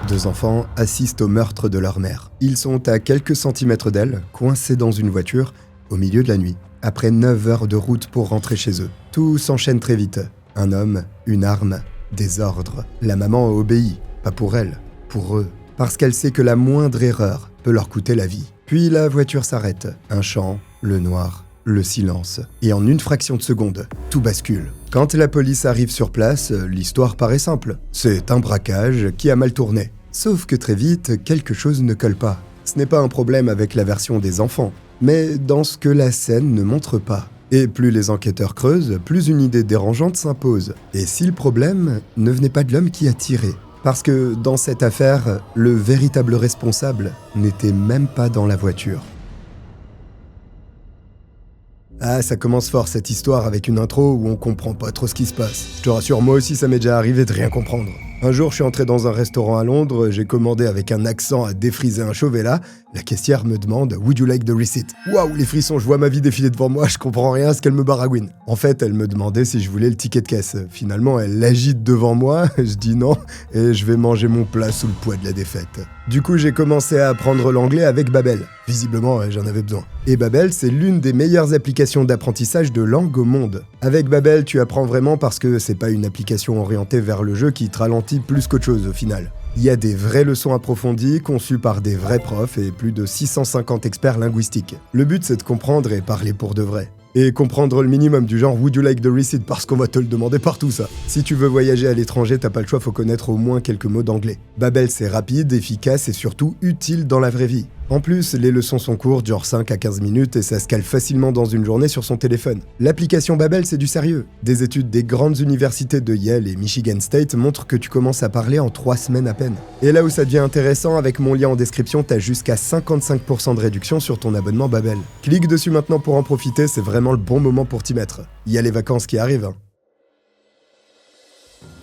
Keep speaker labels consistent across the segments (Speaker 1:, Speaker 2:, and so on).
Speaker 1: Deux enfants assistent au meurtre de leur mère. Ils sont à quelques centimètres d'elle, coincés dans une voiture, au milieu de la nuit, après 9 heures de route pour rentrer chez eux. Tout s'enchaîne très vite. Un homme, une arme, des ordres. La maman obéit, pas pour elle, pour eux, parce qu'elle sait que la moindre erreur peut leur coûter la vie. Puis la voiture s'arrête. Un chant, le noir, le silence. Et en une fraction de seconde, tout bascule. Quand la police arrive sur place, l'histoire paraît simple. C'est un braquage qui a mal tourné. Sauf que très vite, quelque chose ne colle pas. Ce n'est pas un problème avec la version des enfants, mais dans ce que la scène ne montre pas. Et plus les enquêteurs creusent, plus une idée dérangeante s'impose. Et si le problème ne venait pas de l'homme qui a tiré ? Parce que dans cette affaire, le véritable responsable n'était même pas dans la voiture. Ah, ça commence fort cette histoire avec une intro où on comprend pas trop ce qui se passe. Je te rassure, moi aussi ça m'est déjà arrivé de rien comprendre. Un jour, je suis entré dans un restaurant à Londres, j'ai commandé avec un accent à défriser un Chauvet-là. La caissière me demande « Would you like the receipt ?» Waouh, les frissons, je vois ma vie défiler devant moi, je comprends rien à ce qu'elle me baragouine. En fait, elle me demandait si je voulais le ticket de caisse. Finalement, elle l'agite devant moi, je dis non, et je vais manger mon plat sous le poids de la défaite. Du coup, j'ai commencé à apprendre l'anglais avec Babbel. Visiblement, j'en avais besoin. Et Babbel, c'est l'une des meilleures applications d'apprentissage de langue au monde. Avec Babbel, tu apprends vraiment parce que c'est pas une application orientée vers le jeu qui te ralentit plus qu'autre chose au final. Il y a des vraies leçons approfondies, conçues par des vrais profs et plus de 650 experts linguistiques. Le but, c'est de comprendre et parler pour de vrai. Et comprendre le minimum du genre « Would you like the receipt ?» parce qu'on va te le demander partout ça. Si tu veux voyager à l'étranger, t'as pas le choix, faut connaître au moins quelques mots d'anglais. Babbel, c'est rapide, efficace et surtout utile dans la vraie vie. En plus, les leçons sont courtes, genre 5 à 15 minutes, et ça se cale facilement dans une journée sur son téléphone. L'application Babbel, c'est du sérieux. Des études des grandes universités de Yale et Michigan State montrent que tu commences à parler en 3 semaines à peine. Et là où ça devient intéressant, avec mon lien en description, t'as jusqu'à 55% de réduction sur ton abonnement Babbel. Clique dessus maintenant pour en profiter, c'est vraiment le bon moment pour t'y mettre. Il y a les vacances qui arrivent, hein.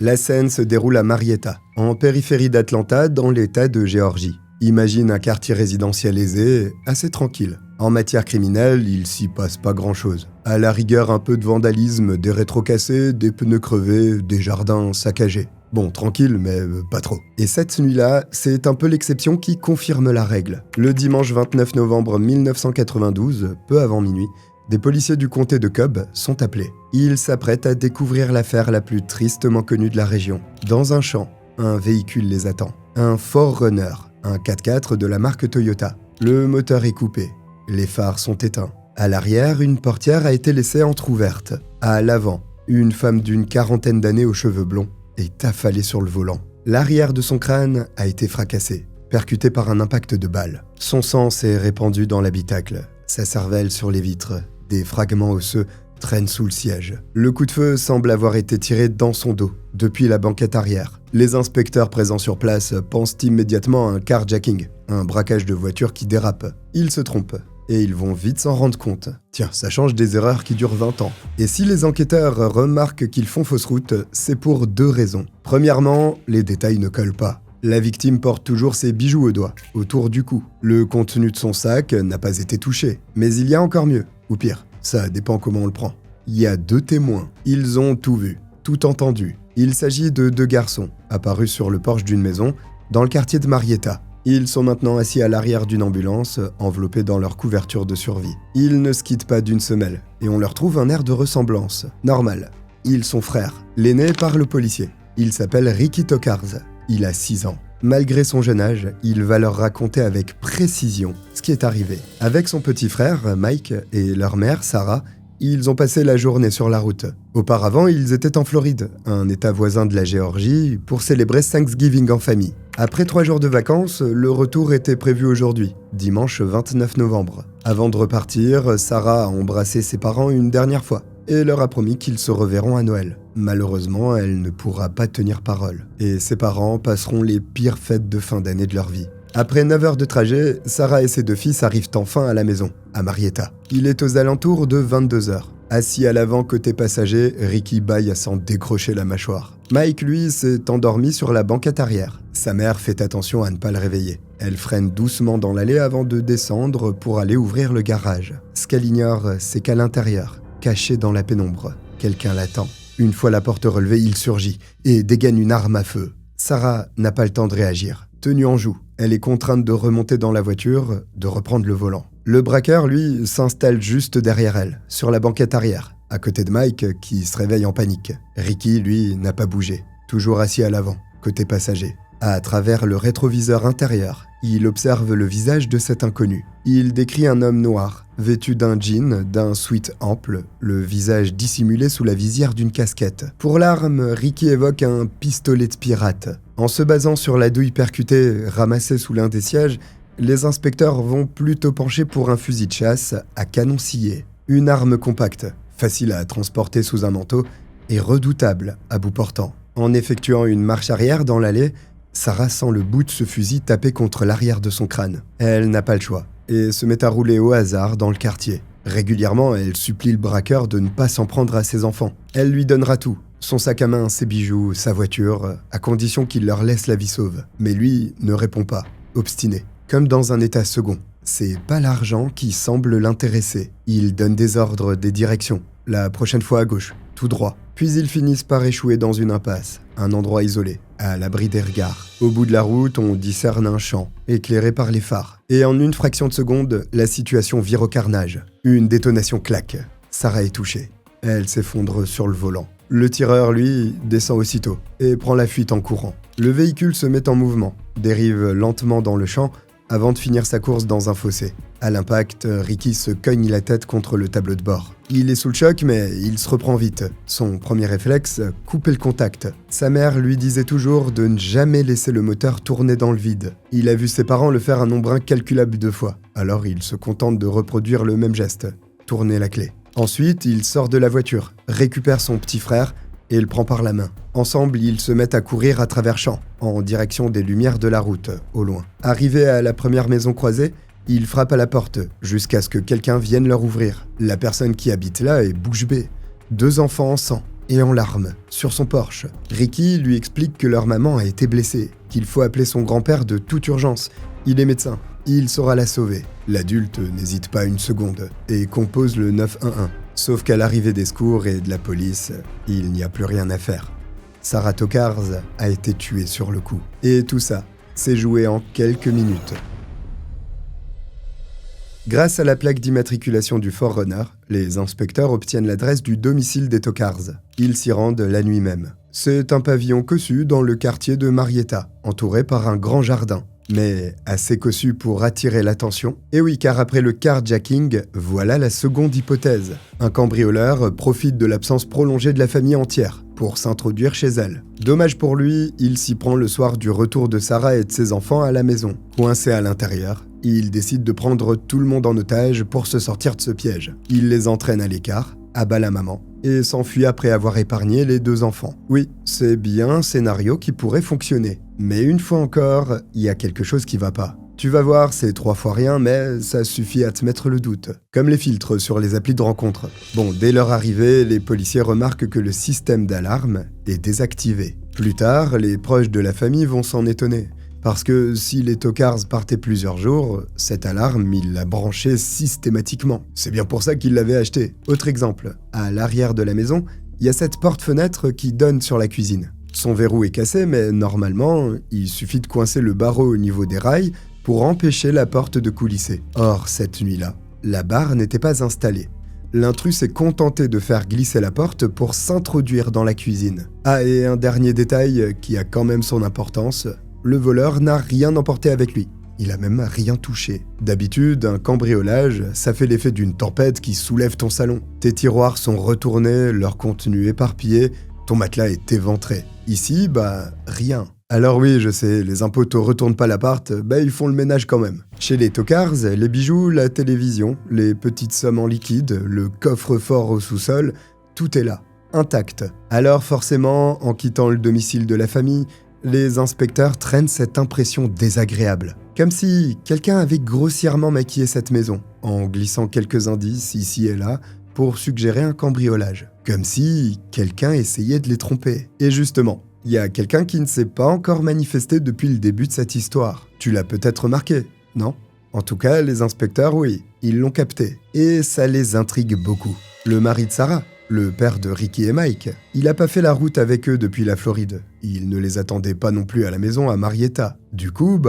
Speaker 1: La scène se déroule à Marietta, en périphérie d'Atlanta, dans l'état de Géorgie. Imagine un quartier résidentiel aisé, assez tranquille. En matière criminelle, il s'y passe pas grand-chose. À la rigueur, un peu de vandalisme, des rétros cassés, des pneus crevés, des jardins saccagés. Bon, tranquille, mais pas trop. Et cette nuit-là, c'est un peu l'exception qui confirme la règle. Le dimanche 29 novembre 1992, peu avant minuit, des policiers du comté de Cobb sont appelés. Ils s'apprêtent à découvrir l'affaire la plus tristement connue de la région. Dans un champ, un véhicule les attend. Un 4Runner. Un 4x4 de la marque Toyota. Le moteur est coupé. Les phares sont éteints. À l'arrière, une portière a été laissée entr'ouverte. À l'avant, une femme d'une quarantaine d'années aux cheveux blonds est affalée sur le volant. L'arrière de son crâne a été fracassé, percuté par un impact de balle. Son sang s'est répandu dans l'habitacle, sa cervelle sur les vitres. Des fragments osseux traînent sous le siège. Le coup de feu semble avoir été tiré dans son dos, depuis la banquette arrière. Les inspecteurs présents sur place pensent immédiatement à un carjacking, un braquage de voiture qui dérape. Ils se trompent, et ils vont vite s'en rendre compte. Tiens, ça change des erreurs qui durent 20 ans. Et si les enquêteurs remarquent qu'ils font fausse route, c'est pour 2 raisons. Premièrement, les détails ne collent pas. La victime porte toujours ses bijoux au doigt, autour du cou. Le contenu de son sac n'a pas été touché. Mais il y a encore mieux, ou pire, ça dépend comment on le prend. Il y a 2 témoins. Ils ont tout vu, tout entendu. Il s'agit de 2 garçons, apparus sur le porche d'une maison, dans le quartier de Marietta. Ils sont maintenant assis à l'arrière d'une ambulance, enveloppés dans leur couverture de survie. Ils ne se quittent pas d'une semelle, et on leur trouve un air de ressemblance. Normal. Ils sont frères. L'aîné parle au policier. Il s'appelle Ricky Tokarz. Il a 6 ans. Malgré son jeune âge, il va leur raconter avec précision ce qui est arrivé. Avec son petit frère, Mike, et leur mère, Sarah, ils ont passé la journée sur la route. Auparavant, ils étaient en Floride, un état voisin de la Géorgie, pour célébrer Thanksgiving en famille. Après 3 jours de vacances, le retour était prévu aujourd'hui, dimanche 29 novembre. Avant de repartir, Sarah a embrassé ses parents une dernière fois et leur a promis qu'ils se reverront à Noël. Malheureusement, elle ne pourra pas tenir parole, et ses parents passeront les pires fêtes de fin d'année de leur vie. Après 9 heures de trajet, Sarah et ses 2 fils arrivent enfin à la maison, à Marietta. Il est aux alentours de 22 heures. Assis à l'avant côté passager, Ricky bâille à s'en décrocher la mâchoire. Mike, lui, s'est endormi sur la banquette arrière. Sa mère fait attention à ne pas le réveiller. Elle freine doucement dans l'allée avant de descendre pour aller ouvrir le garage. Ce qu'elle ignore, c'est qu'à l'intérieur, caché dans la pénombre, quelqu'un l'attend. Une fois la porte relevée, il surgit et dégaine une arme à feu. Sarah n'a pas le temps de réagir. Tenue en joue, elle est contrainte de remonter dans la voiture, de reprendre le volant. Le braqueur, lui, s'installe juste derrière elle, sur la banquette arrière, à côté de Mike, qui se réveille en panique. Ricky, lui, n'a pas bougé, toujours assis à l'avant, côté passager. À travers le rétroviseur intérieur, il observe le visage de cet inconnu. Il décrit un homme noir, vêtu d'un jean, d'un sweat ample, le visage dissimulé sous la visière d'une casquette. Pour l'arme, Ricky évoque un pistolet de pirate. En se basant sur la douille percutée ramassée sous l'un des sièges, les inspecteurs vont plutôt pencher pour un fusil de chasse à canon scié. Une arme compacte, facile à transporter sous un manteau et redoutable à bout portant. En effectuant une marche arrière dans l'allée, Sarah sent le bout de ce fusil taper contre l'arrière de son crâne. Elle n'a pas le choix et se met à rouler au hasard dans le quartier. Régulièrement, elle supplie le braqueur de ne pas s'en prendre à ses enfants. Elle lui donnera tout, son sac à main, ses bijoux, sa voiture, à condition qu'il leur laisse la vie sauve. Mais lui ne répond pas, obstiné, comme dans un état second. C'est pas l'argent qui semble l'intéresser. Il donne des ordres, des directions. La prochaine fois à gauche, tout droit. Puis ils finissent par échouer dans une impasse, un endroit isolé, à l'abri des regards. Au bout de la route, on discerne un champ, éclairé par les phares. Et en une fraction de seconde, la situation vire au carnage. Une détonation claque. Sarah est touchée. Elle s'effondre sur le volant. Le tireur, lui, descend aussitôt et prend la fuite en courant. Le véhicule se met en mouvement, dérive lentement dans le champ avant de finir sa course dans un fossé. À l'impact, Ricky se cogne la tête contre le tableau de bord. Il est sous le choc, mais il se reprend vite. Son premier réflexe, couper le contact. Sa mère lui disait toujours de ne jamais laisser le moteur tourner dans le vide. Il a vu ses parents le faire un nombre incalculable de fois. Alors il se contente de reproduire le même geste, tourner la clé. Ensuite, il sort de la voiture, récupère son petit frère et le prend par la main. Ensemble, ils se mettent à courir à travers champs, en direction des lumières de la route, au loin. Arrivé à la première maison croisée, ils frappent à la porte, jusqu'à ce que quelqu'un vienne leur ouvrir. La personne qui habite là est bouche bée. 2 enfants en sang et en larmes, sur son porche. Ricky lui explique que leur maman a été blessée, qu'il faut appeler son grand-père de toute urgence. Il est médecin, il saura la sauver. L'adulte n'hésite pas une seconde et compose le 911. Sauf qu'à l'arrivée des secours et de la police, il n'y a plus rien à faire. Sarah Tokars a été tuée sur le coup. Et tout ça s'est joué en quelques minutes. Grâce à la plaque d'immatriculation du Forerunner, les inspecteurs obtiennent l'adresse du domicile des Tokars. Ils s'y rendent la nuit même. C'est un pavillon cossu dans le quartier de Marietta, entouré par un grand jardin. Mais assez cossu pour attirer l'attention. Et oui, car après le carjacking, voilà la seconde hypothèse. Un cambrioleur profite de l'absence prolongée de la famille entière pour s'introduire chez elle. Dommage pour lui, il s'y prend le soir du retour de Sarah et de ses enfants à la maison. Coincé à l'intérieur, il décide de prendre tout le monde en otage pour se sortir de ce piège. Il les entraîne à l'écart, abat la maman, et s'enfuit après avoir épargné les 2 enfants. Oui, c'est bien un scénario qui pourrait fonctionner. Mais une fois encore, il y a quelque chose qui va pas. Tu vas voir, c'est 3 fois rien, mais ça suffit à te mettre le doute. Comme les filtres sur les applis de rencontre. Bon, dès leur arrivée, les policiers remarquent que le système d'alarme est désactivé. Plus tard, les proches de la famille vont s'en étonner. Parce que si les Tokars partaient plusieurs jours, cette alarme, il la branchait systématiquement. C'est bien pour ça qu'il l'avait achetée. Autre exemple, à l'arrière de la maison, il y a cette porte-fenêtre qui donne sur la cuisine. Son verrou est cassé, mais normalement, il suffit de coincer le barreau au niveau des rails pour empêcher la porte de coulisser. Or, cette nuit-là, la barre n'était pas installée. L'intrus s'est contenté de faire glisser la porte pour s'introduire dans la cuisine. Ah, et un dernier détail qui a quand même son importance, le voleur n'a rien emporté avec lui. Il a même rien touché. D'habitude, un cambriolage, ça fait l'effet d'une tempête qui soulève ton salon. Tes tiroirs sont retournés, leur contenu éparpillé, ton matelas est éventré. Ici, rien. Alors oui, je sais, les impôts te retournent pas l'appart, ils font le ménage quand même. Chez les Tokars, les bijoux, la télévision, les petites sommes en liquide, le coffre-fort au sous-sol, tout est là, intact. Alors forcément, en quittant le domicile de la famille, les inspecteurs traînent cette impression désagréable. Comme si quelqu'un avait grossièrement maquillé cette maison, en glissant quelques indices ici et là, pour suggérer un cambriolage. Comme si quelqu'un essayait de les tromper. Et justement, il y a quelqu'un qui ne s'est pas encore manifesté depuis le début de cette histoire. Tu l'as peut-être remarqué, non? En tout cas, les inspecteurs, oui, ils l'ont capté. Et ça les intrigue beaucoup. Le mari de Sarah, le père de Ricky et Mike. Il a pas fait la route avec eux depuis la Floride. Il ne les attendait pas non plus à la maison à Marietta. Du coup,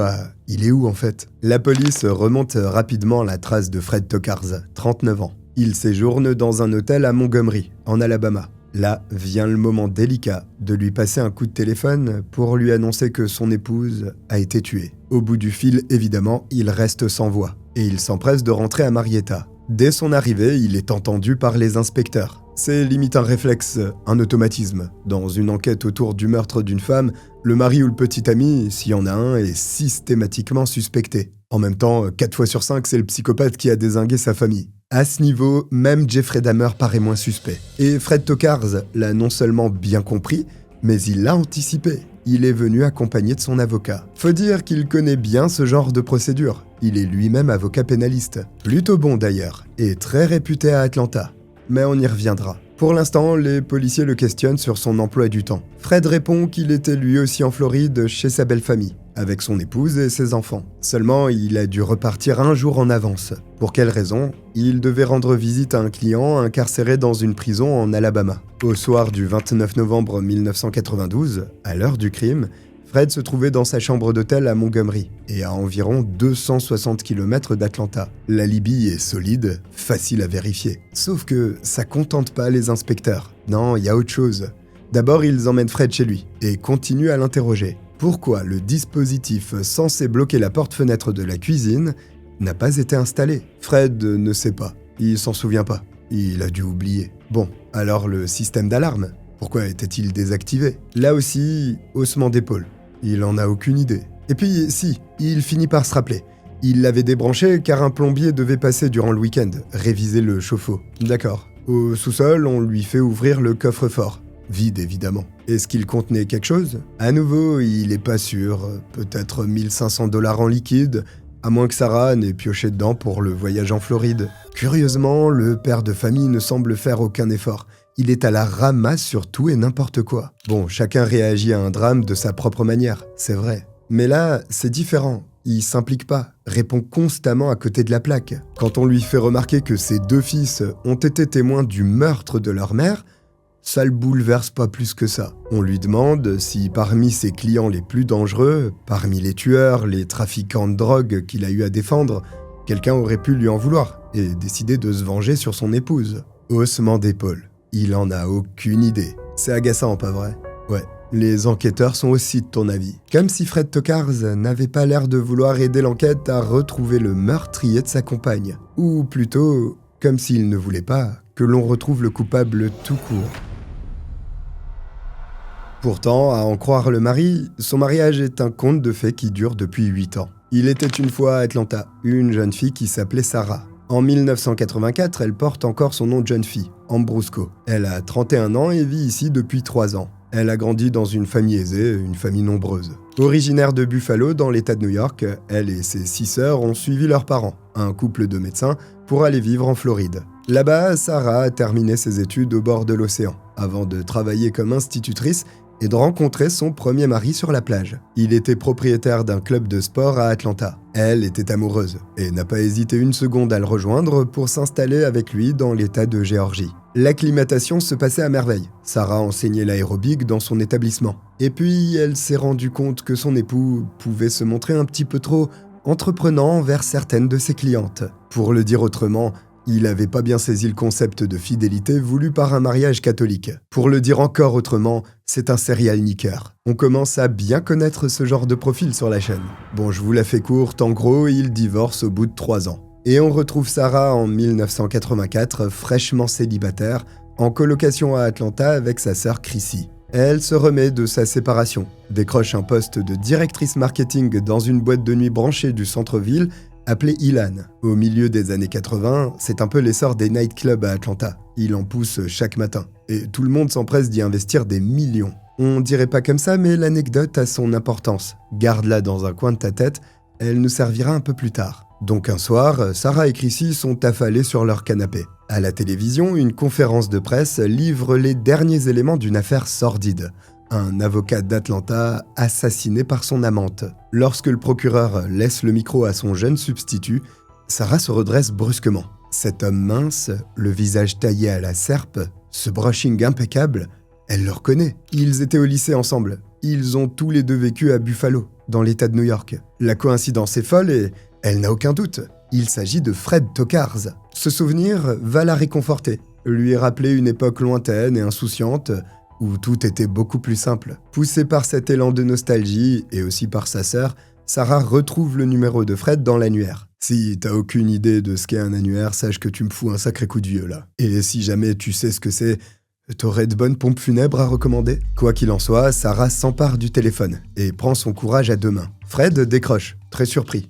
Speaker 1: il est où en fait? La police remonte rapidement la trace de Fred Tokarz, 39 ans. Il séjourne dans un hôtel à Montgomery, en Alabama. Là vient le moment délicat de lui passer un coup de téléphone pour lui annoncer que son épouse a été tuée. Au bout du fil, évidemment, il reste sans voix et il s'empresse de rentrer à Marietta. Dès son arrivée, il est entendu par les inspecteurs. C'est limite un réflexe, un automatisme. Dans une enquête autour du meurtre d'une femme, le mari ou le petit ami, s'il y en a un, est systématiquement suspecté. En même temps, 4 fois sur 5, c'est le psychopathe qui a dézingué sa famille. À ce niveau, même Jeffrey Dahmer paraît moins suspect. Et Fred Tokarz l'a non seulement bien compris, mais il l'a anticipé. Il est venu accompagné de son avocat. Faut dire qu'il connaît bien ce genre de procédure. Il est lui-même avocat pénaliste. Plutôt bon d'ailleurs, et très réputé à Atlanta. Mais on y reviendra. Pour l'instant, les policiers le questionnent sur son emploi du temps. Fred répond qu'il était lui aussi en Floride chez sa belle famille, avec son épouse et ses enfants. Seulement, il a dû repartir un jour en avance. Pour quelle raison? Il devait rendre visite à un client incarcéré dans une prison en Alabama. Au soir du 29 novembre 1992, à l'heure du crime, Fred se trouvait dans sa chambre d'hôtel à Montgomery et à environ 260 km d'Atlanta. L'alibi est solide, facile à vérifier. Sauf que ça contente pas les inspecteurs. Non, il y a autre chose. D'abord, ils emmènent Fred chez lui et continuent à l'interroger. Pourquoi le dispositif censé bloquer la porte-fenêtre de la cuisine n'a pas été installé? Fred ne sait pas. Il s'en souvient pas. Il a dû oublier. Bon, alors le système d'alarme? Pourquoi était-il désactivé? Là aussi, haussement d'épaule. Il en a aucune idée. Et puis, si, il finit par se rappeler. Il l'avait débranché car un plombier devait passer durant le week-end, réviser le chauffe-eau. D'accord. Au sous-sol, on lui fait ouvrir le coffre-fort. Vide, évidemment. Est-ce qu'il contenait quelque chose? À nouveau, il est pas sûr. Peut-être 1500 $ en liquide, à moins que Sarah n'ait pioché dedans pour le voyage en Floride. Curieusement, le père de famille ne semble faire aucun effort. Il est à la ramasse sur tout et n'importe quoi. Bon, chacun réagit à un drame de sa propre manière, c'est vrai. Mais là, c'est différent. Il s'implique pas, répond constamment à côté de la plaque. Quand on lui fait remarquer que ses 2 fils ont été témoins du meurtre de leur mère, ça le bouleverse pas plus que ça. On lui demande si parmi ses clients les plus dangereux, parmi les tueurs, les trafiquants de drogue qu'il a eu à défendre, quelqu'un aurait pu lui en vouloir et décider de se venger sur son épouse. Haussement d'épaule. Il en a aucune idée. C'est agaçant, pas vrai? Ouais, les enquêteurs sont aussi de ton avis. Comme si Fred Tokarz n'avait pas l'air de vouloir aider l'enquête à retrouver le meurtrier de sa compagne. Ou plutôt, comme s'il ne voulait pas que l'on retrouve le coupable tout court. Pourtant, à en croire le mari, son mariage est un conte de fées qui dure depuis 8 ans. Il était une fois à Atlanta, une jeune fille qui s'appelait Sarah. En 1984, elle porte encore son nom de jeune fille, Ambrosco. Elle a 31 ans et vit ici depuis 3 ans. Elle a grandi dans une famille aisée, une famille nombreuse. Originaire de Buffalo, dans l'État de New York, elle et ses 6 sœurs ont suivi leurs parents, un couple de médecins, pour aller vivre en Floride. Là-bas, Sarah a terminé ses études au bord de l'océan, avant de travailler comme institutrice et de rencontrer son premier mari sur la plage. Il était propriétaire d'un club de sport à Atlanta. Elle était amoureuse et n'a pas hésité une seconde à le rejoindre pour s'installer avec lui dans l'État de Géorgie. L'acclimatation se passait à merveille. Sarah enseignait l'aérobic dans son établissement. Et puis, elle s'est rendue compte que son époux pouvait se montrer un petit peu trop entreprenant envers certaines de ses clientes. Pour le dire autrement, il n'avait pas bien saisi le concept de fidélité voulu par un mariage catholique. Pour le dire encore autrement, c'est un serial niqueur. On commence à bien connaître ce genre de profil sur la chaîne. Bon, je vous la fais courte, en gros, il divorce au bout de 3 ans. Et on retrouve Sarah en 1984, fraîchement célibataire, en colocation à Atlanta avec sa sœur Chrissy. Elle se remet de sa séparation, décroche un poste de directrice marketing dans une boîte de nuit branchée du centre-ville, appelé Ilan. Au milieu des années 80, c'est un peu l'essor des nightclubs à Atlanta. Il en pousse chaque matin. Et tout le monde s'empresse d'y investir des millions. On dirait pas comme ça, mais l'anecdote a son importance. Garde-la dans un coin de ta tête, elle nous servira un peu plus tard. Donc un soir, Sarah et Chrissy sont affalées sur leur canapé. À la télévision, une conférence de presse livre les derniers éléments d'une affaire sordide. Un avocat d'Atlanta assassiné par son amante. Lorsque le procureur laisse le micro à son jeune substitut, Sarah se redresse brusquement. Cet homme mince, le visage taillé à la serpe, ce brushing impeccable, elle le reconnaît. Ils étaient au lycée ensemble. Ils ont tous les deux vécu à Buffalo, dans l'État de New York. La coïncidence est folle et elle n'a aucun doute. Il s'agit de Fred Tokarz. Ce souvenir va la réconforter, lui rappeler une époque lointaine et insouciante où tout était beaucoup plus simple. Poussée par cet élan de nostalgie et aussi par sa sœur, Sarah retrouve le numéro de Fred dans l'annuaire. Si t'as aucune idée de ce qu'est un annuaire, sache que tu me fous un sacré coup de vieux là. Et si jamais tu sais ce que c'est, t'aurais de bonnes pompes funèbres à recommander? Quoi qu'il en soit, Sarah s'empare du téléphone et prend son courage à deux mains. Fred décroche, très surpris.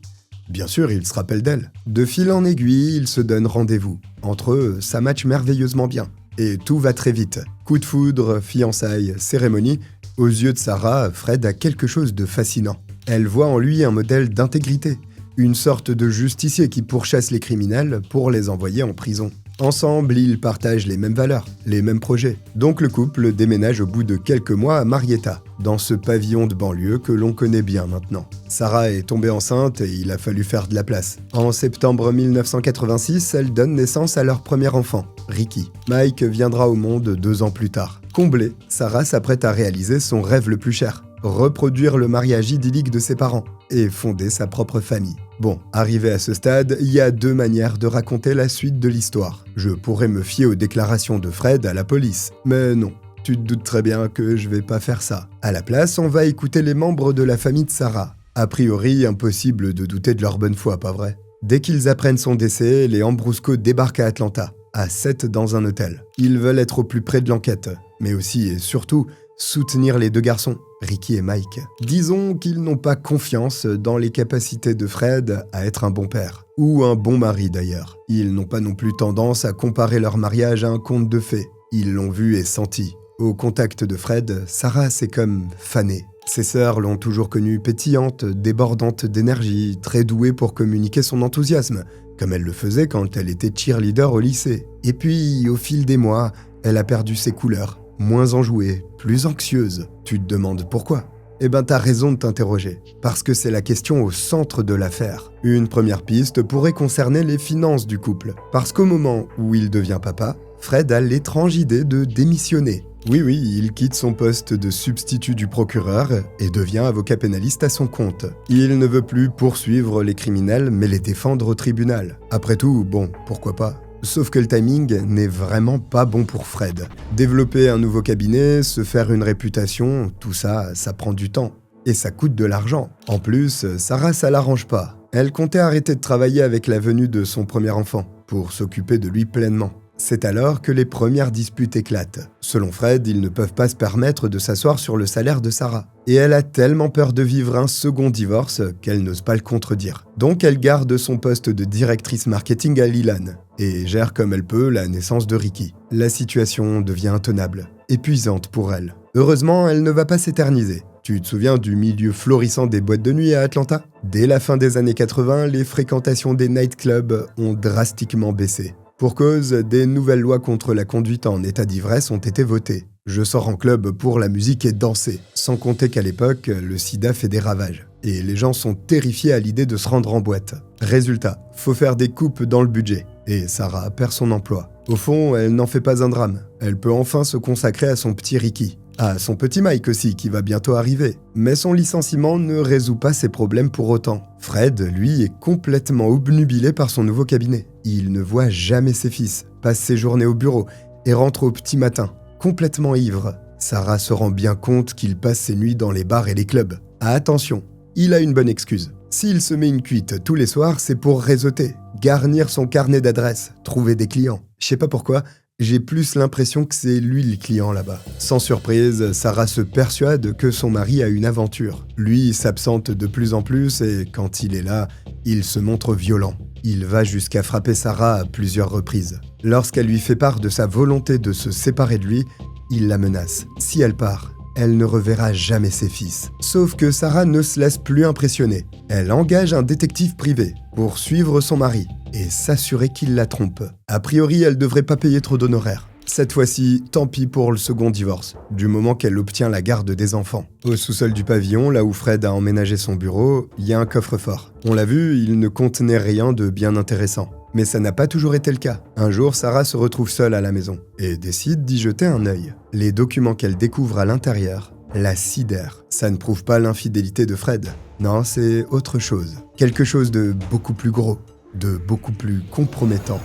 Speaker 1: Bien sûr, il se rappelle d'elle. De fil en aiguille, ils se donnent rendez-vous. Entre eux, ça matche merveilleusement bien. Et tout va très vite. Coup de foudre, fiançailles, cérémonie. Aux yeux de Sarah, Fred a quelque chose de fascinant. Elle voit en lui un modèle d'intégrité. Une sorte de justicier qui pourchasse les criminels pour les envoyer en prison. Ensemble, ils partagent les mêmes valeurs, les mêmes projets. Donc le couple déménage au bout de quelques mois à Marietta, dans ce pavillon de banlieue que l'on connaît bien maintenant. Sarah est tombée enceinte et il a fallu faire de la place. En septembre 1986, elle donne naissance à leur premier enfant, Ricky. Mike viendra au monde 2 ans plus tard. Comblée, Sarah s'apprête à réaliser son rêve le plus cher. Reproduire le mariage idyllique de ses parents et fonder sa propre famille. Bon, arrivé à ce stade, il y a 2 manières de raconter la suite de l'histoire. Je pourrais me fier aux déclarations de Fred à la police, mais non, tu te doutes très bien que je vais pas faire ça. À la place, on va écouter les membres de la famille de Sarah. A priori, impossible de douter de leur bonne foi, pas vrai? Dès qu'ils apprennent son décès, les Ambrusco débarquent à Atlanta, à 7 dans un hôtel. Ils veulent être au plus près de l'enquête, mais aussi et surtout soutenir les 2 garçons, Ricky et Mike. Disons qu'ils n'ont pas confiance dans les capacités de Fred à être un bon père, ou un bon mari d'ailleurs. Ils n'ont pas non plus tendance à comparer leur mariage à un conte de fées. Ils l'ont vu et senti. Au contact de Fred, Sarah s'est comme fanée. Ses sœurs l'ont toujours connue pétillante, débordante d'énergie, très douée pour communiquer son enthousiasme, comme elle le faisait quand elle était cheerleader au lycée. Et puis, au fil des mois, elle a perdu ses couleurs. Moins enjouée, plus anxieuse. Tu te demandes pourquoi? Eh ben t'as raison de t'interroger, parce que c'est la question au centre de l'affaire. Une première piste pourrait concerner les finances du couple, parce qu'au moment où il devient papa, Fred a l'étrange idée de démissionner. Oui, il quitte son poste de substitut du procureur et devient avocat pénaliste à son compte. Il ne veut plus poursuivre les criminels, mais les défendre au tribunal. Après tout, bon, pourquoi pas? Sauf que le timing n'est vraiment pas bon pour Fred. Développer un nouveau cabinet, se faire une réputation, tout ça, ça prend du temps. Et ça coûte de l'argent. En plus, Sarah, ça l'arrange pas. Elle comptait arrêter de travailler avec la venue de son premier enfant, pour s'occuper de lui pleinement. C'est alors que les premières disputes éclatent. Selon Fred, ils ne peuvent pas se permettre de s'asseoir sur le salaire de Sarah. Et elle a tellement peur de vivre un second divorce qu'elle n'ose pas le contredire. Donc elle garde son poste de directrice marketing à Leland et gère comme elle peut la naissance de Ricky. La situation devient intenable, épuisante pour elle. Heureusement, elle ne va pas s'éterniser. Tu te souviens du milieu florissant des boîtes de nuit à Atlanta? Dès la fin des années 80, les fréquentations des nightclubs ont drastiquement baissé. Pour cause, des nouvelles lois contre la conduite en état d'ivresse ont été votées. Je sors en club pour la musique et danser. Sans compter qu'à l'époque, le sida fait des ravages. Et les gens sont terrifiés à l'idée de se rendre en boîte. Résultat, faut faire des coupes dans le budget. Et Sarah perd son emploi. Au fond, elle n'en fait pas un drame. Elle peut enfin se consacrer à son petit Ricky. À son petit Mike aussi, qui va bientôt arriver. Mais son licenciement ne résout pas ses problèmes pour autant. Fred, lui, est complètement obnubilé par son nouveau cabinet. Il ne voit jamais ses fils, passe ses journées au bureau et rentre au petit matin, complètement ivre. Sarah se rend bien compte qu'il passe ses nuits dans les bars et les clubs. Ah, attention, il a une bonne excuse. S'il se met une cuite tous les soirs, c'est pour réseauter, garnir son carnet d'adresses, trouver des clients. Je sais pas pourquoi, j'ai plus l'impression que c'est lui le client là-bas. Sans surprise, Sarah se persuade que son mari a une aventure. Lui s'absente de plus en plus et quand il est là, il se montre violent. Il va jusqu'à frapper Sarah à plusieurs reprises. Lorsqu'elle lui fait part de sa volonté de se séparer de lui, il la menace. Si elle part, elle ne reverra jamais ses fils. Sauf que Sarah ne se laisse plus impressionner. Elle engage un détective privé pour suivre son mari et s'assurer qu'il la trompe. A priori, elle devrait pas payer trop d'honoraires. Cette fois-ci, tant pis pour le second divorce, du moment qu'elle obtient la garde des enfants. Au sous-sol du pavillon, là où Fred a emménagé son bureau, il y a un coffre-fort. On l'a vu, il ne contenait rien de bien intéressant. Mais ça n'a pas toujours été le cas. Un jour, Sarah se retrouve seule à la maison et décide d'y jeter un œil. Les documents qu'elle découvre à l'intérieur la sidèrent. Ça ne prouve pas l'infidélité de Fred. Non, c'est autre chose. Quelque chose de beaucoup plus gros, de beaucoup plus compromettant.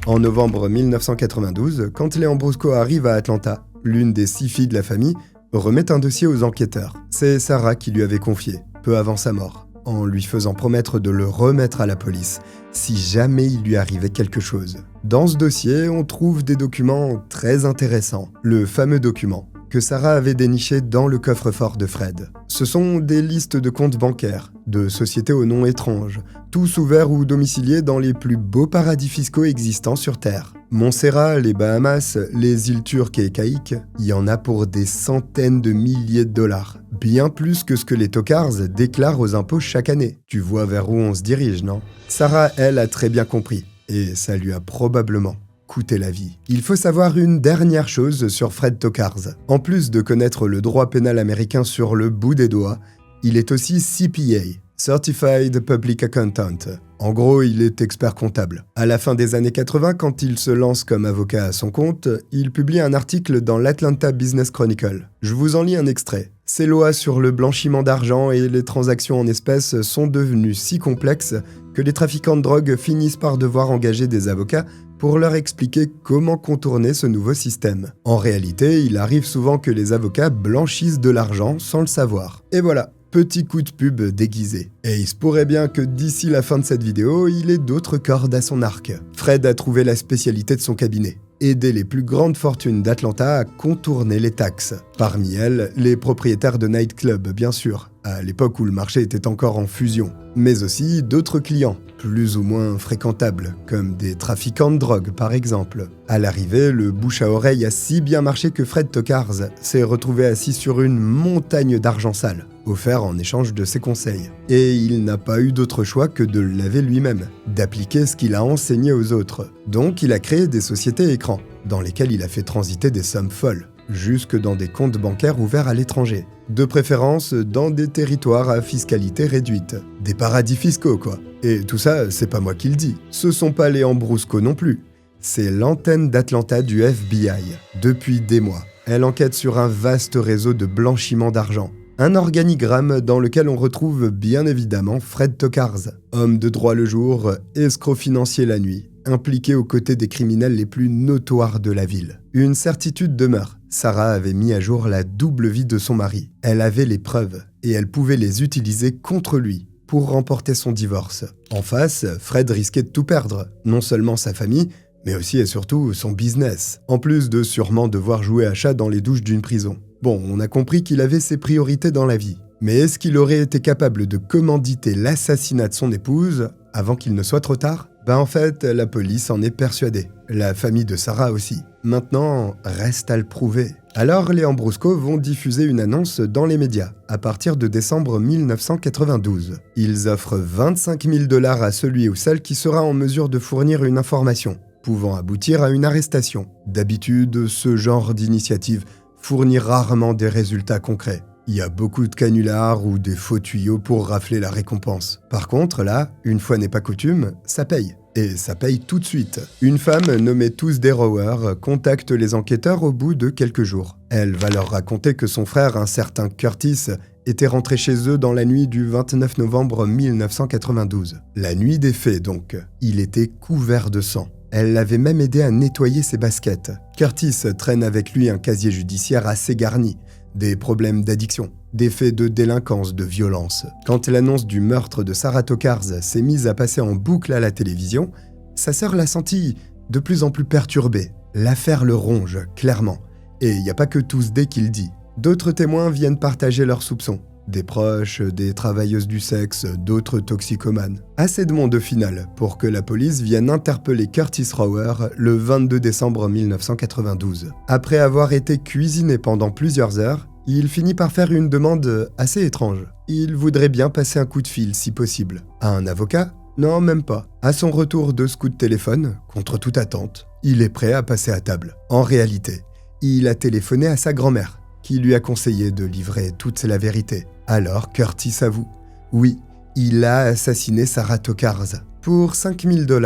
Speaker 1: En novembre 1992, quand les Ambrusco arrivent à Atlanta, l'une des 6 filles de la famille remet un dossier aux enquêteurs. C'est Sarah qui lui avait confié, peu avant sa mort, en lui faisant promettre de le remettre à la police si jamais il lui arrivait quelque chose. Dans ce dossier, on trouve des documents très intéressants. Le fameux document que Sarah avait déniché dans le coffre-fort de Fred. Ce sont des listes de comptes bancaires, de sociétés aux noms étranges, tous ouverts ou domiciliés dans les plus beaux paradis fiscaux existants sur Terre. Montserrat, les Bahamas, les îles Turques et Caïques, il y en a pour des centaines de milliers de dollars. Bien plus que ce que les tocards déclarent aux impôts chaque année. Tu vois vers où on se dirige, non? Sarah, elle, a très bien compris. Et ça lui a probablement coûté la vie. Il faut savoir une dernière chose sur Fred Tokarz. En plus de connaître le droit pénal américain sur le bout des doigts, il est aussi CPA, Certified Public Accountant. En gros, il est expert comptable. À la fin des années 80, quand il se lance comme avocat à son compte, il publie un article dans l'Atlanta Business Chronicle. Je vous en lis un extrait. Ces lois sur le blanchiment d'argent et les transactions en espèces sont devenues si complexes que les trafiquants de drogue finissent par devoir engager des avocats pour leur expliquer comment contourner ce nouveau système. En réalité, il arrive souvent que les avocats blanchissent de l'argent sans le savoir. Et voilà, petit coup de pub déguisé. Et il se pourrait bien que d'ici la fin de cette vidéo, il ait d'autres cordes à son arc. Fred a trouvé la spécialité de son cabinet. Aider les plus grandes fortunes d'Atlanta à contourner les taxes. Parmi elles, les propriétaires de nightclubs, bien sûr, à l'époque où le marché était encore en fusion. Mais aussi d'autres clients, plus ou moins fréquentables, comme des trafiquants de drogue par exemple. À l'arrivée, le bouche à oreille a si bien marché que Fred Tokarz s'est retrouvé assis sur une montagne d'argent sale, offert en échange de ses conseils. Et il n'a pas eu d'autre choix que de le laver lui-même, d'appliquer ce qu'il a enseigné aux autres. Donc il a créé des sociétés écrans, dans lesquelles il a fait transiter des sommes folles, jusque dans des comptes bancaires ouverts à l'étranger. De préférence dans des territoires à fiscalité réduite. Des paradis fiscaux, quoi. Et tout ça, c'est pas moi qui le dis. Ce sont pas les Ambrusco non plus. C'est l'antenne d'Atlanta du FBI. Depuis des mois, elle enquête sur un vaste réseau de blanchiment d'argent. Un organigramme dans lequel on retrouve bien évidemment Fred Tokarz, homme de droit le jour, escroc financier la nuit, impliqué aux côtés des criminels les plus notoires de la ville. Une certitude demeure. Sarah avait mis à jour la double vie de son mari. Elle avait les preuves et elle pouvait les utiliser contre lui pour remporter son divorce. En face, Fred risquait de tout perdre, non seulement sa famille, mais aussi et surtout son business, en plus de sûrement devoir jouer à chat dans les douches d'une prison. Bon, on a compris qu'il avait ses priorités dans la vie, mais est-ce qu'il aurait été capable de commanditer l'assassinat de son épouse avant qu'il ne soit trop tard? En fait, la police en est persuadée. La famille de Sarah aussi. Maintenant, reste à le prouver. Alors, les Ambrusco vont diffuser une annonce dans les médias, à partir de décembre 1992. Ils offrent 25 000 $ à celui ou celle qui sera en mesure de fournir une information, pouvant aboutir à une arrestation. D'habitude, ce genre d'initiative fournit rarement des résultats concrets. Il y a beaucoup de canulars ou des faux tuyaux pour rafler la récompense. Par contre, là, une fois n'est pas coutume, ça paye. Et ça paye tout de suite. Une femme nommée Tuesday Rower contacte les enquêteurs au bout de quelques jours. Elle va leur raconter que son frère, un certain Curtis, était rentré chez eux dans la nuit du 29 novembre 1992. La nuit des faits donc. Il était couvert de sang. Elle l'avait même aidé à nettoyer ses baskets. Curtis traîne avec lui un casier judiciaire assez garni. Des problèmes d'addiction, des faits de délinquance, de violence. Quand l'annonce du meurtre de Sarah Tokarz s'est mise à passer en boucle à la télévision, sa sœur l'a sentie de plus en plus perturbée. L'affaire le ronge, clairement. Et il n'y a pas que Tuesday qui le dit. D'autres témoins viennent partager leurs soupçons. Des proches, des travailleuses du sexe, d'autres toxicomanes. Assez de monde au final pour que la police vienne interpeller Curtis Rower le 22 décembre 1992. Après avoir été cuisiné pendant plusieurs heures, il finit par faire une demande assez étrange. Il voudrait bien passer un coup de fil si possible. À un avocat ? Non, même pas. À son retour de ce coup de téléphone, contre toute attente, il est prêt à passer à table. En réalité, il a téléphoné à sa grand-mère, qui lui a conseillé de livrer toute la vérité. Alors Curtis avoue. Oui, Il a assassiné Sarah Tokarz pour $5 000,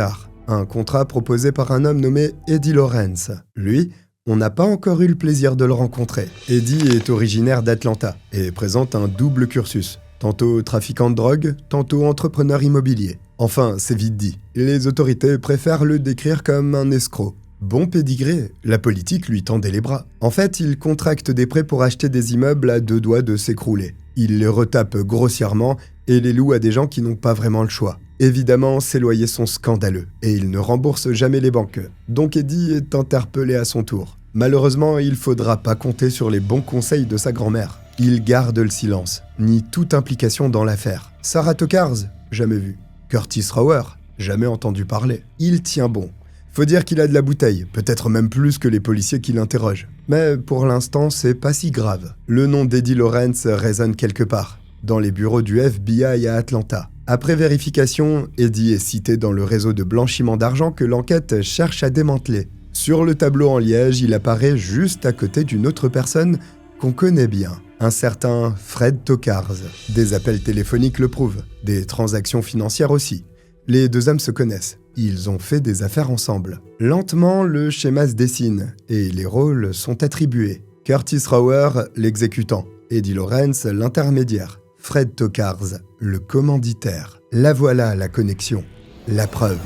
Speaker 1: un contrat proposé par un homme nommé Eddie Lawrence. Lui, on n'a pas encore eu le plaisir de le rencontrer. Eddie est originaire d'Atlanta et présente un double cursus. Tantôt trafiquant de drogue, tantôt entrepreneur immobilier. Enfin, c'est vite dit. Les autorités préfèrent le décrire comme un escroc. Bon pédigré, la politique lui tendait les bras. En fait, il contracte des prêts pour acheter des immeubles à 2 doigts de s'écrouler. Il les retape grossièrement et les loue à des gens qui n'ont pas vraiment le choix. Évidemment, ses loyers sont scandaleux et il ne rembourse jamais les banques. Donc Eddie est interpellé à son tour. Malheureusement, il faudra pas compter sur les bons conseils de sa grand-mère. Il garde le silence, nie toute implication dans l'affaire. Sarah Tokarz, jamais vu. Curtis Rower, jamais entendu parler. Il tient bon. Faut dire qu'il a de la bouteille, peut-être même plus que les policiers qui l'interrogent. Mais pour l'instant, c'est pas si grave. Le nom d'Eddie Lawrence résonne quelque part, dans les bureaux du FBI à Atlanta. Après vérification, Eddie est cité dans le réseau de blanchiment d'argent que l'enquête cherche à démanteler. Sur le tableau en liège, il apparaît juste à côté d'une autre personne qu'on connaît bien, un certain Fred Tokarz. Des appels téléphoniques le prouvent, des transactions financières aussi. Les deux hommes se connaissent, ils ont fait des affaires ensemble. Lentement, le schéma se dessine et les rôles sont attribués. Curtis Rower, l'exécutant, Eddie Lawrence, l'intermédiaire, Fred Tokarz, le commanditaire. La voilà la connexion, la preuve.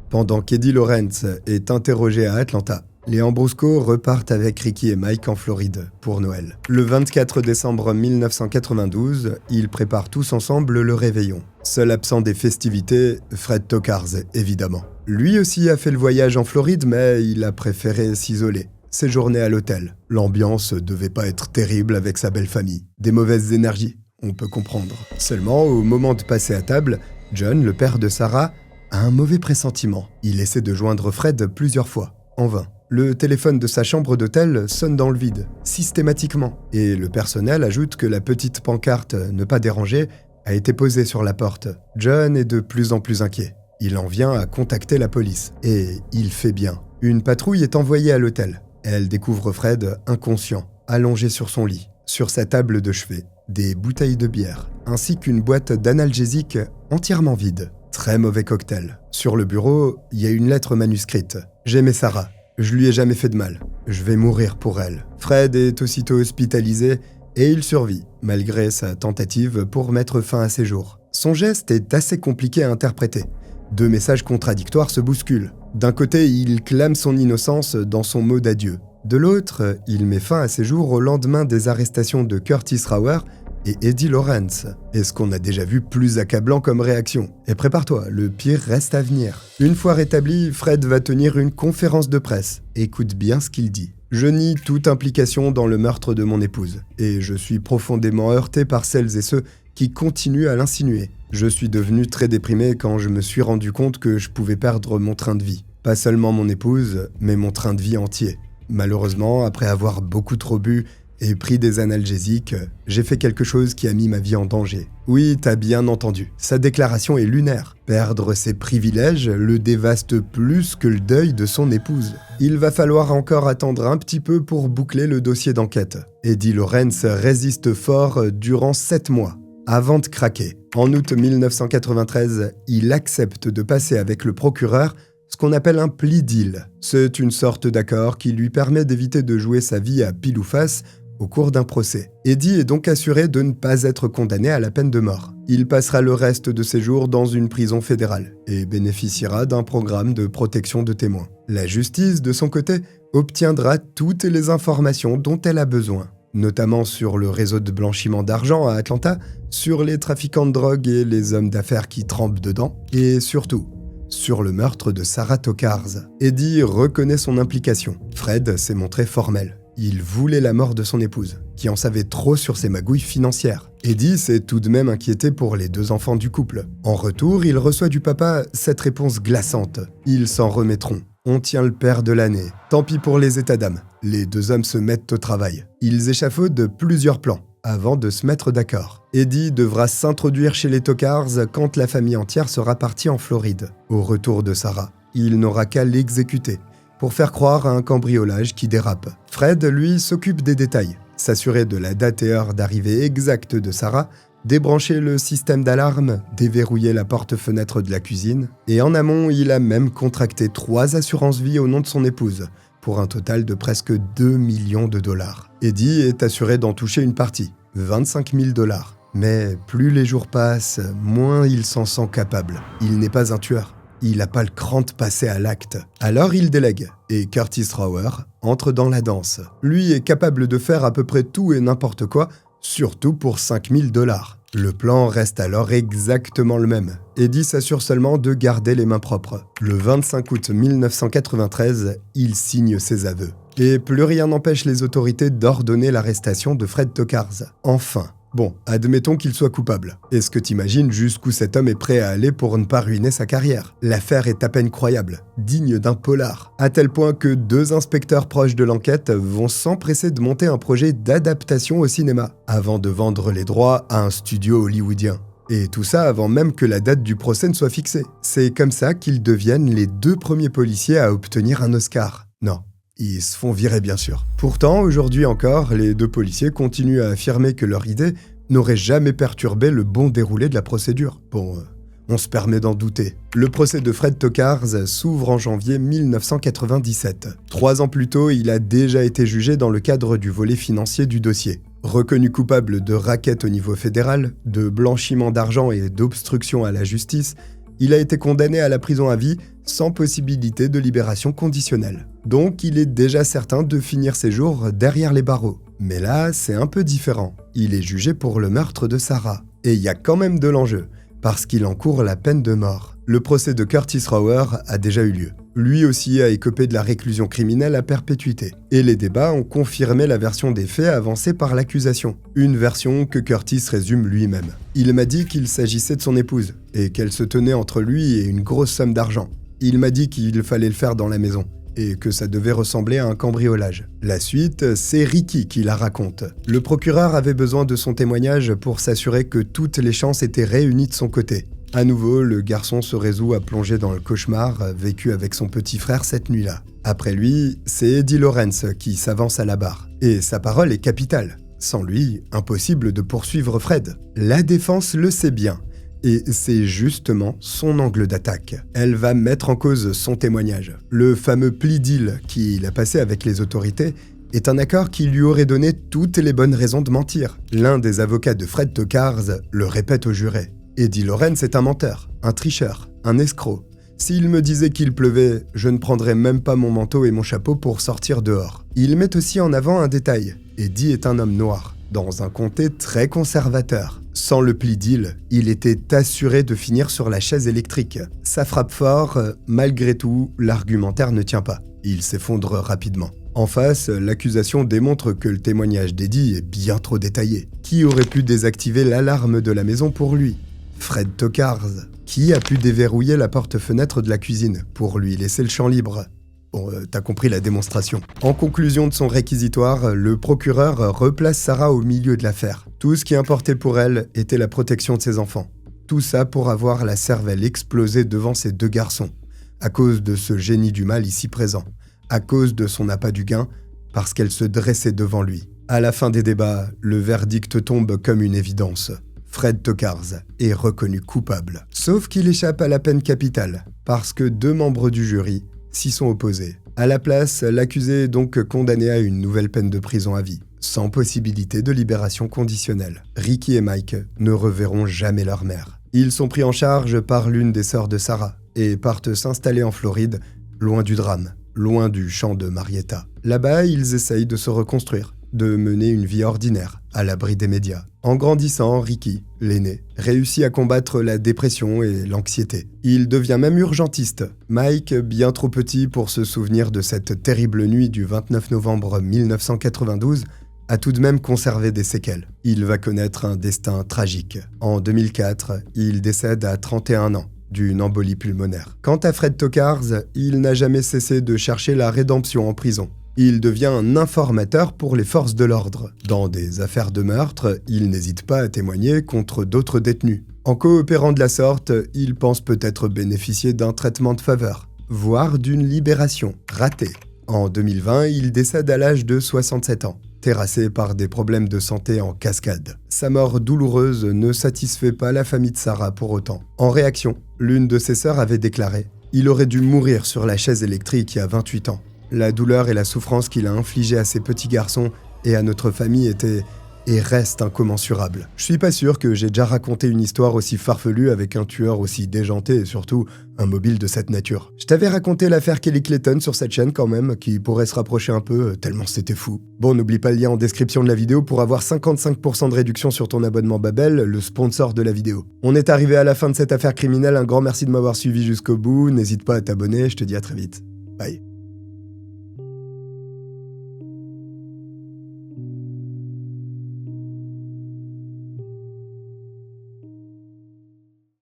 Speaker 1: Pendant qu'Eddie Lawrence est interrogé à Atlanta, les Ambrosco repartent avec Ricky et Mike en Floride pour Noël. Le 24 décembre 1992, ils préparent tous ensemble le réveillon. Seul absent des festivités, Fred Tokarz, évidemment. Lui aussi a fait le voyage en Floride, mais il a préféré s'isoler. Séjourner à l'hôtel. L'ambiance devait pas être terrible avec sa belle famille. Des mauvaises énergies, on peut comprendre. Seulement, au moment de passer à table, John, le père de Sarah, a un mauvais pressentiment. Il essaie de joindre Fred plusieurs fois, en vain. Le téléphone de sa chambre d'hôtel sonne dans le vide, systématiquement, et le personnel ajoute que la petite pancarte « Ne pas déranger » a été posée sur la porte. John est de plus en plus inquiet. Il en vient à contacter la police, et il fait bien. Une patrouille est envoyée à l'hôtel. Elle découvre Fred inconscient, allongé sur son lit. Sur sa table de chevet, des bouteilles de bière, ainsi qu'une boîte d'analgésiques entièrement vide. Très mauvais cocktail. Sur le bureau, il y a une lettre manuscrite. « J'aimais Sarah. Je lui ai jamais fait de mal. Je vais mourir pour elle. » Fred est aussitôt hospitalisé et il survit, malgré sa tentative pour mettre fin à ses jours. Son geste est assez compliqué à interpréter. Deux messages contradictoires se bousculent. D'un côté, il clame son innocence dans son mot d'adieu. De l'autre, il met fin à ses jours au lendemain des arrestations de Curtis Rower et Eddie Lawrence. Est-ce qu'on a déjà vu plus accablant comme réaction? Et prépare-toi, le pire reste à venir. Une fois rétabli, Fred va tenir une conférence de presse. Écoute bien ce qu'il dit. « Je nie toute implication dans le meurtre de mon épouse, et je suis profondément heurté par celles et ceux qui continuent à l'insinuer. Je suis devenu très déprimé quand je me suis rendu compte que je pouvais perdre mon train de vie. Pas seulement mon épouse, mais mon train de vie entier. Malheureusement, après avoir beaucoup trop bu et pris des analgésiques, j'ai fait quelque chose qui a mis ma vie en danger. » Oui, t'as bien entendu. Sa déclaration est lunaire. Perdre ses privilèges le dévaste plus que le deuil de son épouse. Il va falloir encore attendre un petit peu pour boucler le dossier d'enquête. Eddie Lawrence résiste fort durant 7 mois, avant de craquer. En août 1993, il accepte de passer avec le procureur ce qu'on appelle un plea deal. C'est une sorte d'accord qui lui permet d'éviter de jouer sa vie à pile ou face au cours d'un procès. Eddie est donc assuré de ne pas être condamné à la peine de mort. Il passera le reste de ses jours dans une prison fédérale et bénéficiera d'un programme de protection de témoins. La justice, de son côté, obtiendra toutes les informations dont elle a besoin, notamment sur le réseau de blanchiment d'argent à Atlanta, sur les trafiquants de drogue et les hommes d'affaires qui trempent dedans, et surtout, sur le meurtre de Sarah Tokarz. Eddie reconnaît son implication. Fred s'est montré formel. Il voulait la mort de son épouse, qui en savait trop sur ses magouilles financières. Eddie s'est tout de même inquiété pour les 2 enfants du couple. En retour, il reçoit du papa cette réponse glaçante. Ils s'en remettront. On tient le père de l'année. Tant pis pour les états d'âme. Les 2 hommes se mettent au travail. Ils échafaudent plusieurs plans avant de se mettre d'accord. Eddie devra s'introduire chez les Tokarz quand la famille entière sera partie en Floride. Au retour de Sarah, il n'aura qu'à l'exécuter pour faire croire à un cambriolage qui dérape. Fred, lui, s'occupe des détails, s'assurer de la date et heure d'arrivée exacte de Sarah débrancher le système d'alarme, déverrouiller la porte-fenêtre de la cuisine, et en amont, il a même contracté 3 assurances-vie au nom de son épouse, pour un total de presque 2 millions de dollars. Eddie est assuré d'en toucher une partie, 25 000 dollars. Mais plus les jours passent, moins il s'en sent capable. Il n'est pas un tueur. Il n'a pas le cran de passer à l'acte. Alors il délègue, et Curtis Rower entre dans la danse. Lui est capable de faire à peu près tout et n'importe quoi, surtout pour 5 000 dollars. Le plan reste alors exactement le même. Eddie s'assure seulement de garder les mains propres. Le 25 août 1993, il signe ses aveux. Et plus rien n'empêche les autorités d'ordonner l'arrestation de Fred Tokarz. Enfin. Bon, admettons qu'il soit coupable. Est-ce que t'imagines jusqu'où cet homme est prêt à aller pour ne pas ruiner sa carrière? L'affaire est à peine croyable, digne d'un polar, à tel point que 2 inspecteurs proches de l'enquête vont s'empresser de monter un projet d'adaptation au cinéma, avant de vendre les droits à un studio hollywoodien. Et tout ça avant même que la date du procès ne soit fixée. C'est comme ça qu'ils deviennent les 2 premiers policiers à obtenir un Oscar. Non. Ils se font virer bien sûr. Pourtant, aujourd'hui encore, les 2 policiers continuent à affirmer que leur idée n'aurait jamais perturbé le bon déroulé de la procédure. Bon, on se permet d'en douter. Le procès de Fred Tokarz s'ouvre en janvier 1997. 3 ans plus tôt, il a déjà été jugé dans le cadre du volet financier du dossier. Reconnu coupable de racket au niveau fédéral, de blanchiment d'argent et d'obstruction à la justice, il a été condamné à la prison à vie sans possibilité de libération conditionnelle. Donc il est déjà certain de finir ses jours derrière les barreaux. Mais là, c'est un peu différent. Il est jugé pour le meurtre de Sarah. Et il y a quand même de l'enjeu, parce qu'il encourt la peine de mort. Le procès de Curtis Rower a déjà eu lieu. Lui aussi a écopé de la réclusion criminelle à perpétuité. Et les débats ont confirmé la version des faits avancée par l'accusation. Une version que Curtis résume lui-même. Il m'a dit qu'il s'agissait de son épouse, et qu'elle se tenait entre lui et une grosse somme d'argent. Il m'a dit qu'il fallait le faire dans la maison, et que ça devait ressembler à un cambriolage. La suite, c'est Ricky qui la raconte. Le procureur avait besoin de son témoignage pour s'assurer que toutes les chances étaient réunies de son côté. À nouveau, le garçon se résout à plonger dans le cauchemar vécu avec son petit frère cette nuit-là. Après lui, c'est Eddie Lawrence qui s'avance à la barre. Et sa parole est capitale. Sans lui, impossible de poursuivre Fred. La défense le sait bien. Et c'est justement son angle d'attaque. Elle va mettre en cause son témoignage. Le fameux plea deal qu'il a passé avec les autorités est un accord qui lui aurait donné toutes les bonnes raisons de mentir. L'un des avocats de Fred Tokarz le répète au juré. Eddie Lawrence est un menteur, un tricheur, un escroc. S'il me disait qu'il pleuvait, je ne prendrais même pas mon manteau et mon chapeau pour sortir dehors. Il met aussi en avant un détail. Eddie est un homme noir, dans un comté très conservateur. Sans le plea deal, il était assuré de finir sur la chaise électrique. Ça frappe fort, malgré tout, l'argumentaire ne tient pas. Il s'effondre rapidement. En face, l'accusation démontre que le témoignage d'Eddie est bien trop détaillé. Qui aurait pu désactiver l'alarme de la maison pour lui ? Fred Tokarz. Qui a pu déverrouiller la porte-fenêtre de la cuisine pour lui laisser le champ libre ? Bon, t'as compris la démonstration. En conclusion de son réquisitoire, le procureur replace Sarah au milieu de l'affaire. Tout ce qui importait pour elle était la protection de ses enfants. Tout ça pour avoir la cervelle explosée devant ses 2 garçons, à cause de ce génie du mal ici présent, à cause de son appât du gain, parce qu'elle se dressait devant lui. À la fin des débats, le verdict tombe comme une évidence. Fred Tokarz est reconnu coupable. Sauf qu'il échappe à la peine capitale, parce que 2 membres du jury s'y sont opposés. À la place, l'accusé est donc condamné à une nouvelle peine de prison à vie, sans possibilité de libération conditionnelle. Ricky et Mike ne reverront jamais leur mère. Ils sont pris en charge par l'une des sœurs de Sarah et partent s'installer en Floride, loin du drame, loin du champ de Marietta. Là-bas, ils essayent de se reconstruire, de mener une vie ordinaire, à l'abri des médias. En grandissant, Ricky, l'aîné, réussit à combattre la dépression et l'anxiété. Il devient même urgentiste. Mike, bien trop petit pour se souvenir de cette terrible nuit du 29 novembre 1992, a tout de même conservé des séquelles. Il va connaître un destin tragique. En 2004, il décède à 31 ans d'une embolie pulmonaire. Quant à Fred Tokarz, il n'a jamais cessé de chercher la rédemption en prison. Il devient un informateur pour les forces de l'ordre. Dans des affaires de meurtre, il n'hésite pas à témoigner contre d'autres détenus. En coopérant de la sorte, il pense peut-être bénéficier d'un traitement de faveur, voire d'une libération ratée. En 2020, il décède à l'âge de 67 ans. terrassé par des problèmes de santé en cascade. Sa mort douloureuse ne satisfait pas la famille de Sarah pour autant. En réaction, l'une de ses sœurs avait déclaré « Il aurait dû mourir sur la chaise électrique il y a 28 ans. La douleur et la souffrance qu'il a infligée à ses petits garçons et à notre famille étaient et restent incommensurables. Je suis pas sûr que j'ai déjà raconté une histoire aussi farfelue avec un tueur aussi déjanté et surtout un mobile de cette nature. Je t'avais raconté l'affaire Kelly Clayton sur cette chaîne quand même, qui pourrait se rapprocher un peu, tellement c'était fou. Bon, n'oublie pas le lien en description de la vidéo pour avoir 55% de réduction sur ton abonnement Babel, le sponsor de la vidéo. On est arrivé à la fin de cette affaire criminelle, un grand merci de m'avoir suivi jusqu'au bout, n'hésite pas à t'abonner, je te dis à très vite. Bye.